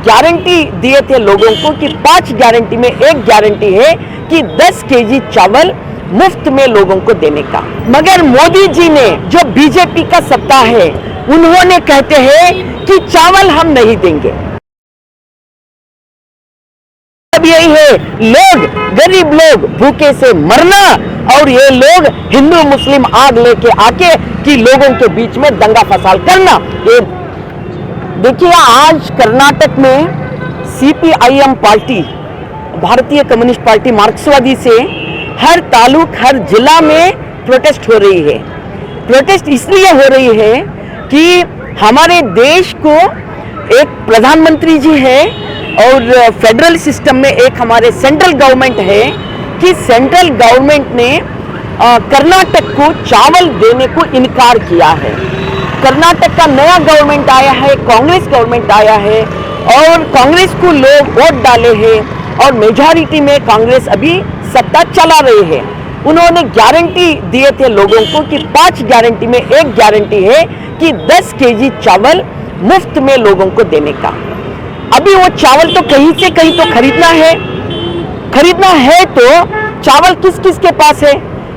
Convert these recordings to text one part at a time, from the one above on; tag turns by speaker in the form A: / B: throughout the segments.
A: Guarantee दिए थे लोगों को कि 5 गारंटी में एक गारंटी है कि 10 केजी चावल मुफ्त में लोगों को देने का। मगर मोदी जी ने, जो बीजेपी का सत्ता है, उन्होंने कहते हैं कि चावल हम नहीं देंगे। अब यही है, लोग, गरीब लोग भूखे से मरना और ये लोग हिंदू मुस्लिम आग लेके आके कि लोगों के बीच में दंगा फसाद करना। ये देखिए, आज कर्नाटक में सीपीआईएम पार्टी, भारतीय कम्युनिस्ट पार्टी मार्क्सवादी से हर तालुक, हर जिला में प्रोटेस्ट हो रही है। प्रोटेस्ट इसलिए हो रही है कि हमारे देश को एक प्रधानमंत्री जी है और फेडरल सिस्टम में एक हमारे सेंट्रल गवर्नमेंट है कि सेंट्रल गवर्नमेंट ने कर्नाटक को चावल देने को इनकार किया है। कर्नाटक का नया गवर्नमेंट आया है, कांग्रेस गवर्नमेंट आया है और कांग्रेस को लोग वोट डाले हैं और मेजॉरिटी में कांग्रेस अभी सत्ता चला रही है। उन्होंने गारंटी दिए थे लोगों को कि 5 गारंटी में एक गारंटी है कि 10 केजी चावल मुफ्त में लोगों को देने का। अभी वो चावल तो कहीं से कहीं तो खरीदना है तो चावल किस किस के पास है?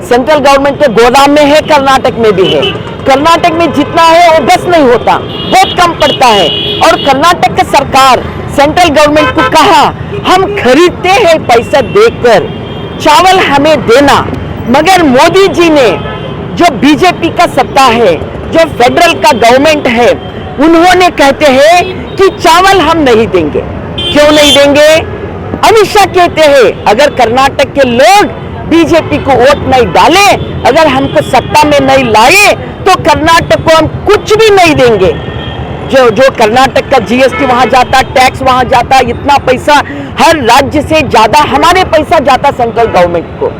A: सेंट्रल गवर्नमेंट के गोदाम में है, कर्नाटक में भी है। कर्नाटक में जितना है वो 10 नहीं होता, बहुत कम पड़ता है। और कर्नाटक की सरकार सेंट्रल गवर्नमेंट को कहा हम खरीदते हैं पैसा देकर, चावल हमें देना। मगर मोदी जी ने, जो बीजेपी का सत्ता है, जो फेडरल का गवर्नमेंट है, उन्होंने कहते हैं कि चावल हम नहीं देंगे। क्यों नहीं देंगे? अमित शाह कहते हैं अगर कर्नाटक के लोग बीजेपी को वोट नहीं डाले, अगर हमको सत्ता में नहीं लाए तो कर्नाटक को हम कुछ भी नहीं देंगे। जो कर्नाटक का जीएसटी वहां जाता, टैक्स वहां जाता, इतना पैसा हर राज्य से ज्यादा हमारे पैसा जाता सेंट्रल गवर्नमेंट को।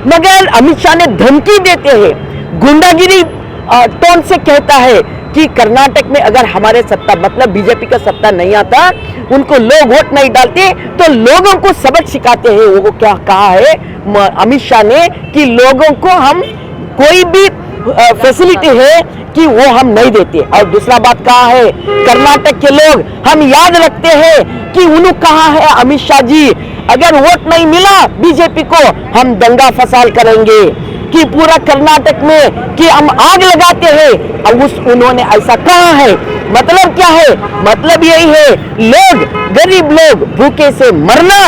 A: मगर अमित शाह ने धमकी देते हैं, गुंडागिरी टोन से कहता है कि कर्नाटक में अगर हमारे सत्ता, मतलब बीजेपी का सत्ता नहीं आता, उनको लोग वोट नहीं डालते तो लोगों को सबक सिखाते हैं। वो क्या कहा है अमित शाह ने कि लोगों को हम कोई भी फैसिलिटी है कि वो हम नहीं देते। और दूसरा बात कहा है कर्नाटक के लोग, हम याद रखते हैं कि उन्होंने कहा है अमित शाह जी, अगर वोट नहीं मिला बीजेपी को हम दंगा फसाद करेंगे, कि पूरा कर्नाटक में कि हम आग लगाते हैं। और उन्होंने ऐसा कहा है। मतलब क्या है? मतलब यही है, लोग, गरीब लोग भूखे से मरना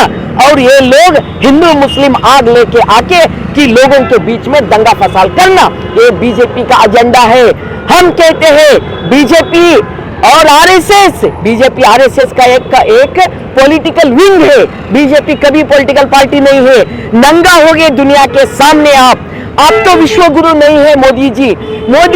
A: और ये लोग हिंदू मुस्लिम आग लेके आके कि लोगों के बीच में दंगा फसाद करना, ये बीजेपी का एजेंडा है। हम कहते हैं बीजेपी और आरएसएस, बीजेपी आरएसएस का एक पॉलिटिकल विंग है। बीजेपी कभी पॉलिटिकल पार्टी नहीं है। नंगा हो गए दुनिया के सामने आप तो विश्व गुरु नहीं है मोदी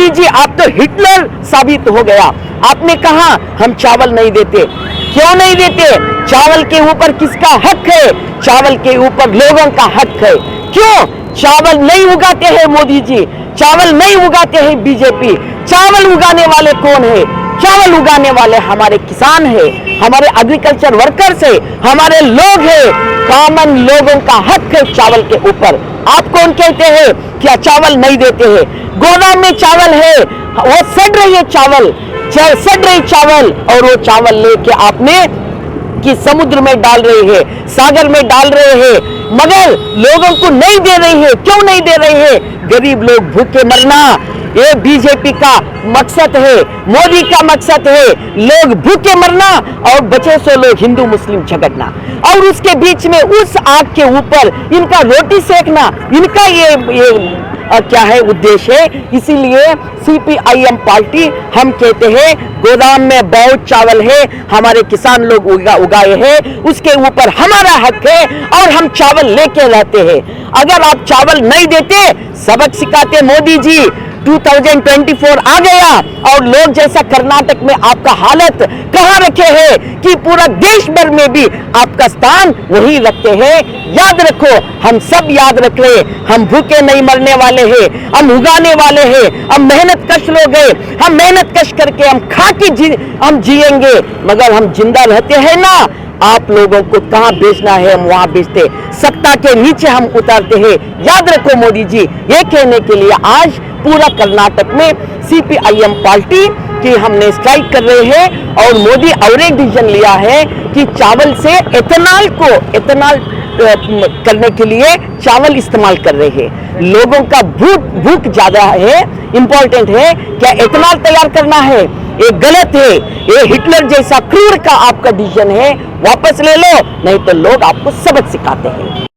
A: जी, आप तो हिटलर साबित हो गया। आपने कहा हम चावल नहीं देते। क्यों नहीं देते? चावल के ऊपर किसका हक है? चावल के ऊपर लोगों का हक है। क्यों? चावल नहीं उगाते हैं मोदी जी, चावल नहीं उगाते हैं बीजेपी। चावल उगाने वाले कौन है? चावल उगाने वाले हमारे किसान है, हमारे एग्रीकल्चर वर्कर्स है, हमारे लोग है। कॉमन लोगों का हक है चावल के ऊपर। आप कौन कहते हैं क्या चावल नहीं देते हैं? गोदाम में चावल है, वो सड़ रही है चावल और वो चावल लेके आपने कि समुद्र में डाल रहे हैं, सागर में डाल रहे हैं, मगर लोगों को नहीं दे रही है। क्यों नहीं दे रही है? गरीब लोग भूखे मरना, ये बीजेपी का मकसद है, मोदी का मकसद है। लोग भूखे मरना और बचे सो लोग हिंदू मुस्लिम झगड़ना और उसके बीच में उस आग के ऊपर इनका रोटी सेकना, इनका ये क्या है उद्देश्य है। इसीलिए सीपीआईएम पार्टी, हम कहते हैं गोदाम में बहुत चावल है, हमारे किसान लोग उगाए हैं, उसके ऊपर हमारा हक है और हम चावल लेके रहते हैं। अगर आप चावल नहीं देते, सबक सिखाते मोदी जी। 2024 आ गया और लोग जैसा कर्नाटक में आपका हालत कहां रखे हैं कि पूरा देश भर में भी आपका स्थान वही रखते हैं। याद रखो, हम सब याद रख ले, हम भूखे नहीं मरने वाले हैं, हम उगाने वाले हैं, हम मेहनत कश लोग हैं, हम मेहनत कश करके हम खा के हम जिएंगे। मगर हम जिंदा रहते हैं ना, आप लोगों को कहां बेचना है हम वहां बेचते, सत्ता के नीचे हम उतारते हैं। याद रखो मोदी जी, ये कहने के लिए आज पूरा कर्नाटक में सीपीआईएम पार्टी कि हमने स्ट्राइक कर रहे हैं और मोदी और एक डिसीजन लिया है कि चावल से एथेनॉल करने के लिए चावल इस्तेमाल कर रहे हैं। लोगों का भूख ज्यादा है, इंपॉर्टेंट है, क्या एथेनॉल तैयार करना है? ये गलत है, ये हिटलर जैसा क्रूर का आपका डिसीजन है, वापस ले लो, नहीं तो लोग आपको सबक सिखाते हैं।